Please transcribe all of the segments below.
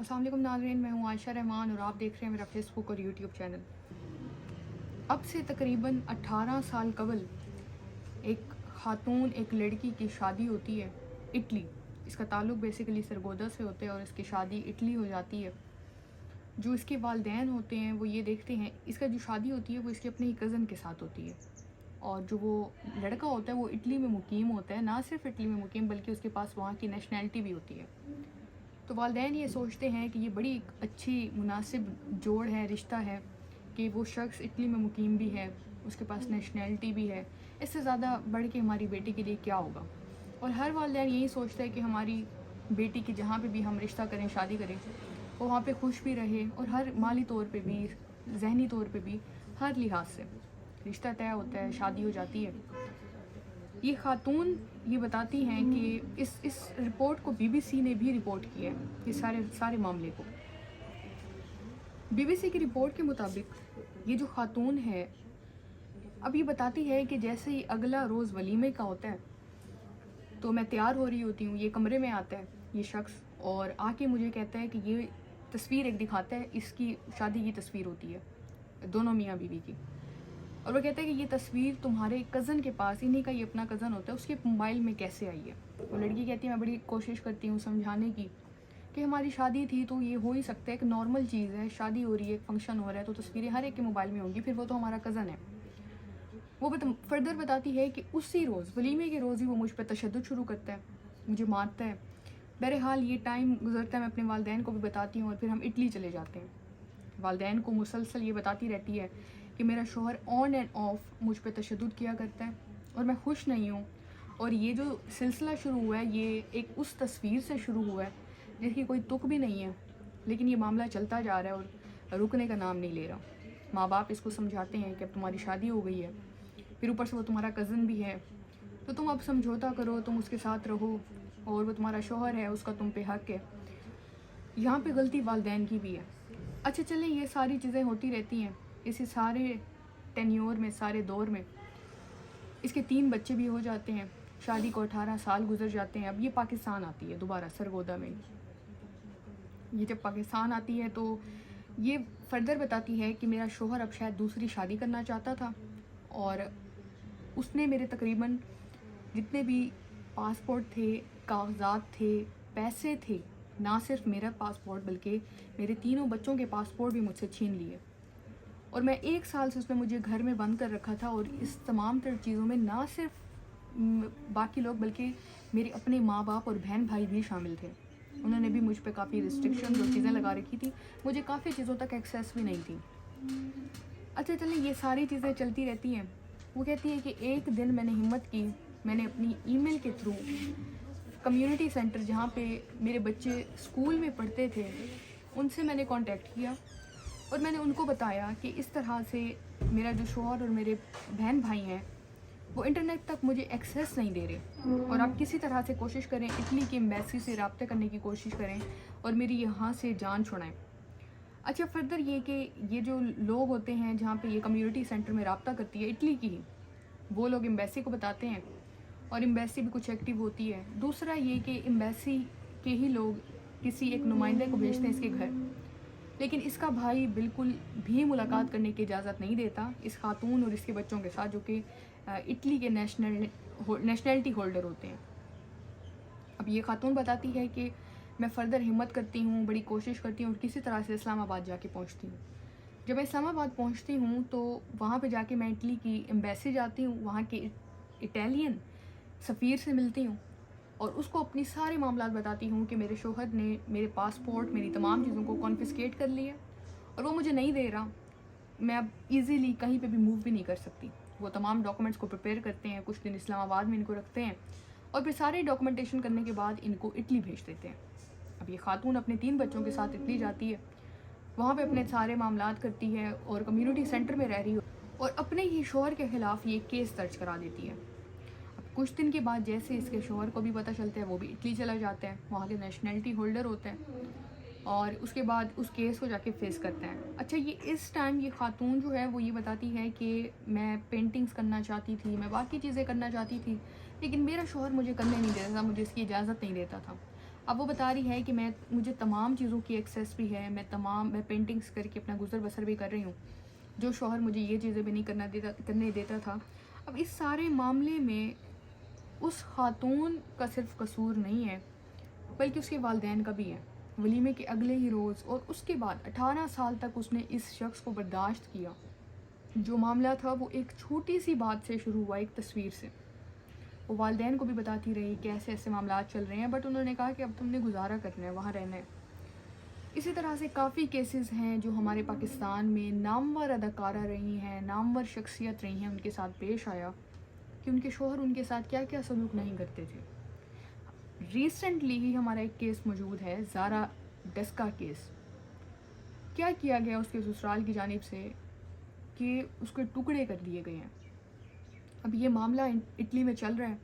अस्सलाम वालेकुम नाज़रीन, मैं हूँ आयशा रहमान और आप देख रहे हैं मेरा फेसबुक और यूट्यूब चैनल। अब से तकरीबन 18 साल कबल एक ख़ातून एक लड़की की शादी होती है इटली। इसका ताल्लुक़ बेसिकली सरगोदा से होता है और इसकी शादी इटली हो जाती है। जो इसके वालिदैन होते हैं वो ये देखते हैं, इसका जो शादी होती है वो इसके अपने ही कज़न के साथ होती है, और जो वो लड़का होता है वो इटली में मुकीम होता है, ना सिर्फ इटली में मुकीम बल्कि उसके पास वहाँ की नेशनैलिटी भी होती है। तो वालिदैन ये सोचते हैं कि ये बड़ी एक अच्छी मुनासिब जोड़ है, रिश्ता है कि वो शख्स इटली में मुकीम भी है, उसके पास नेशनैलिटी भी है, इससे ज़्यादा बढ़ के हमारी बेटी के लिए क्या होगा। और हर वालिदैन यही सोचता है कि हमारी बेटी की जहाँ पे भी हम रिश्ता करें, शादी करें, वो वहाँ पे खुश भी रहे और हर माली तौर पे भी, ज़हनी तौर पे भी, हर लिहाज से। रिश्ता तय होता है, शादी हो जाती है। ये खातून ये बताती हैं कि इस रिपोर्ट को बीबीसी ने भी रिपोर्ट किया है, ये सारे मामले को। बीबीसी की रिपोर्ट के मुताबिक ये जो खातून है अब ये बताती है कि जैसे ही अगला रोज़ वलीमे का होता है तो मैं तैयार हो रही होती हूँ, ये कमरे में आता है ये शख्स और आके मुझे कहता है कि ये तस्वीर एक दिखाता है, इसकी शादी की तस्वीर होती है दोनों मियाँ बीवी की, और वो कहता है कि ये तस्वीर तुम्हारे कज़न के पास, इन्हीं का ये अपना कज़न होता है, उसके मोबाइल में कैसे आई है। वो लड़की कहती है मैं बड़ी कोशिश करती हूँ समझाने की कि हमारी शादी थी तो ये हो ही सकता है, एक नॉर्मल चीज़ है, शादी हो रही है, फंक्शन हो रहा है तो तस्वीरें हर एक के मोबाइल में होंगी, फिर वो तो हमारा कज़न है। वो फर्दर बताती है कि उसी रोज़ वलीमे के रोज़ ही वो मुझ पर तशद्दुद शुरू करता है, मुझे मारता है। बहरहाल ये टाइम गुजरता है, मैं अपने वालिदैन को भी बताती हूँ और फिर हम इटली चले जाते हैं। वालिदैन को मुसलसल ये बताती रहती है कि मेरा शौहर ऑन एंड ऑफ मुझ पर तशद्दुद किया करता है और मैं खुश नहीं हूँ, और ये जो सिलसिला शुरू हुआ है ये एक उस तस्वीर से शुरू हुआ है जिसकी कोई तुक भी नहीं है, लेकिन ये मामला चलता जा रहा है और रुकने का नाम नहीं ले रहा। माँ बाप इसको समझाते हैं कि अब तुम्हारी शादी हो गई है, फिर ऊपर से वो तुम्हारा कज़न भी है, तो तुम अब समझौता करो, तुम उसके साथ रहो, और वो तुम्हारा शौहर है, उसका तुम पे हक है। यहाँ पे गलती वालिदैन की भी है। अच्छा चलें, ये सारी चीज़ें होती रहती हैं इसी सारे टेन्योर में, सारे दौर में। इसके 3 बच्चे भी हो जाते हैं, शादी को 18 साल गुजर जाते हैं। अब ये पाकिस्तान आती है दोबारा सरगोदा में। ये जब पाकिस्तान आती है तो ये फर्दर बताती है कि मेरा शौहर अब शायद दूसरी शादी करना चाहता था, और उसने मेरे तकरीबन जितने भी पासपोर्ट थे, कागजात थे, पैसे थे, ना सिर्फ मेरा पासपोर्ट बल्कि मेरे 3 बच्चों के पासपोर्ट भी मुझसे छीन लिए, और मैं 1 साल से उसने मुझे घर में बंद कर रखा था। और इस तमाम तर चीज़ों में ना सिर्फ बाकी लोग बल्कि मेरे अपने माँ बाप और बहन भाई भी शामिल थे। उन्होंने भी मुझ पे काफ़ी रिस्ट्रिक्शन और चीज़ें लगा रखी थी, मुझे काफ़ी चीज़ों तक एक्सेस भी नहीं थी। अच्छा चलिए, ये सारी चीज़ें चलती रहती हैं। वो कहती है कि एक दिन मैंने हिम्मत की, मैंने अपनी ईमेल के थ्रू कम्युनिटी सेंटर जहाँ पे मेरे बच्चे स्कूल में पढ़ते थे उनसे मैंने कांटेक्ट किया और मैंने उनको बताया कि इस तरह से मेरा जो शौहर और मेरे बहन भाई हैं वो इंटरनेट तक मुझे एक्सेस नहीं दे रहे, और आप किसी तरह से कोशिश करें, इटली की एम्बेसी से रब्ता करने की कोशिश करें और मेरी यहाँ से जान छुड़ाएं। अच्छा फर्दर ये कि ये जो लोग होते हैं जहाँ पे ये कम्युनिटी सेंटर में रब्ता करती है इटली की ही, वो लोग एम्बेसी को बताते हैं और एम्बेसी भी कुछ एक्टिव होती है। दूसरा ये कि एम्बेसी के ही लोग किसी एक नुमाइंदे को भेजते हैं इसके घर, लेकिन इसका भाई बिल्कुल भी मुलाकात करने की इजाज़त नहीं देता इस खातून और इसके बच्चों के साथ, जो कि इटली के नेशनैलिटी होल्डर होते हैं। अब ये खातून बताती है कि मैं फ़र्दर हिम्मत करती हूँ, बड़ी कोशिश करती हूँ और किसी तरह से इस्लामाबाद जाके पहुँचती हूँ। जब मैं इस्लामाबाद पहुँचती हूँ तो वहाँ पे जाके मैं इटली की एम्बेसी जाती हूँ, वहाँ के इटालियन सफ़ीर से मिलती हूँ और उसको अपनी सारे मामलात बताती हूँ कि मेरे शौहर ने मेरे पासपोर्ट, मेरी तमाम चीज़ों को कॉन्फिस्केट कर लिया और वो मुझे नहीं दे रहा, मैं अब इजीली कहीं पे भी मूव भी नहीं कर सकती। वो तमाम डॉक्यूमेंट्स को प्रिपेयर करते हैं, कुछ दिन इस्लामाबाद में इनको रखते हैं और फिर सारे डॉक्यूमेंटेशन करने के बाद इनको इटली भेज देते हैं। अब ये खातून अपने 3 बच्चों के साथ इटली जाती है, वहाँ पे अपने सारे मामलात करती है और कम्युनिटी सेंटर में रह रही हो और अपने ही शौहर के ख़िलाफ़ ये केस दर्ज करा देती है। अब कुछ दिन के बाद जैसे इसके शौहर को भी पता चलता है, वो भी इटली चला जाता है, वहाँ के नेशनैलिटी होल्डर होते हैं और उसके बाद उस केस को जाके फेस करते हैं। अच्छा ये इस टाइम ये खातून जो है वो ये बताती है कि मैं पेंटिंग्स करना चाहती थी, मैं बाकी चीज़ें करना चाहती थी, लेकिन मेरा शौहर मुझे करने नहीं देता था, मुझे इसकी इजाज़त नहीं देता था। اب وہ بتا رہی ہے کہ مجھے تمام چیزوں کی ایکسیس بھی ہے، میں پینٹنگز کر کے اپنا گزر بسر بھی کر رہی ہوں، جو شوہر مجھے یہ چیزیں بھی نہیں کرنے دیتا تھا۔ اب اس سارے معاملے میں اس خاتون کا صرف قصور نہیں ہے، بلکہ اس کے والدین کا بھی ہے۔ ولیمے کے اگلے ہی روز اور اس کے بعد 18 سال تک اس نے اس شخص کو برداشت کیا۔ جو معاملہ تھا وہ ایک چھوٹی سی بات سے شروع ہوا، ایک تصویر سے۔ وہ والدین کو بھی بتاتی رہی کہ ایسے ایسے معاملات چل رہے ہیں، بٹ انہوں نے کہا کہ اب تم نے گزارا کرنا ہے، وہاں رہنا ہے۔ اسی طرح سے کافی کیسز ہیں جو ہمارے پاکستان میں نامور اداکارہ رہی ہیں، نامور شخصیت رہی ہیں، ان کے ساتھ پیش آیا کہ ان کے شوہر ان کے ساتھ کیا کیا سلوک نہیں کرتے تھے۔ ریسنٹلی ہی ہمارا ایک کیس موجود ہے، زارا ڈسکا کیس۔ کیا کیا گیا اس کے سسرال کی جانب سے کہ اس کے ٹکڑے کر دیے گئے ہیں۔ اب یہ معاملہ اٹلی میں چل رہا ہے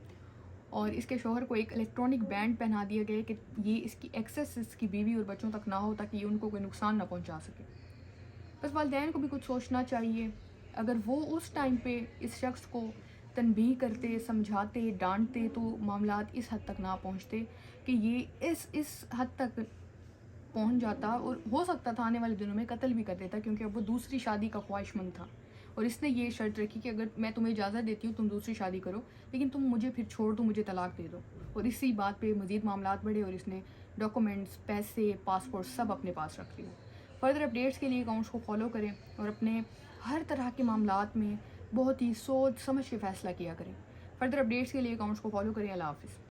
اور اس کے شوہر کو ایک الیکٹرانک بینڈ پہنا دیا گیا کہ یہ اس کی ایکسیس اس کی بیوی اور بچوں تک نہ ہو، تاکہ یہ ان کو کوئی نقصان نہ پہنچا سکے۔ بس والدین کو بھی کچھ سوچنا چاہیے، اگر وہ اس ٹائم پہ اس شخص کو تنبیہ کرتے، سمجھاتے، ڈانٹتے تو معاملات اس حد تک نہ پہنچتے کہ یہ اس حد تک پہنچ جاتا، اور ہو سکتا تھا آنے والے دنوں میں قتل بھی کر دیتا، کیونکہ اب وہ دوسری شادی کا خواہش مند تھا اور اس نے یہ شرط رکھی کہ اگر میں تمہیں اجازت دیتی ہوں تم دوسری شادی کرو، لیکن تم مجھے پھر چھوڑ دو، مجھے طلاق دے دو۔ اور اسی بات پہ مزید معاملات بڑھے اور اس نے ڈاکومنٹس، پیسے، پاسپورٹ سب اپنے پاس رکھ لیے۔ فردر اپڈیٹس کے لیے اکاؤنٹس کو فالو کریں اور اپنے ہر طرح کے معاملات میں بہت ہی سوچ سمجھ کے فیصلہ کیا کریں۔ فردر اپڈیٹس کے لیے اکاؤنٹس کو فالو کریں۔ اللہ حافظ۔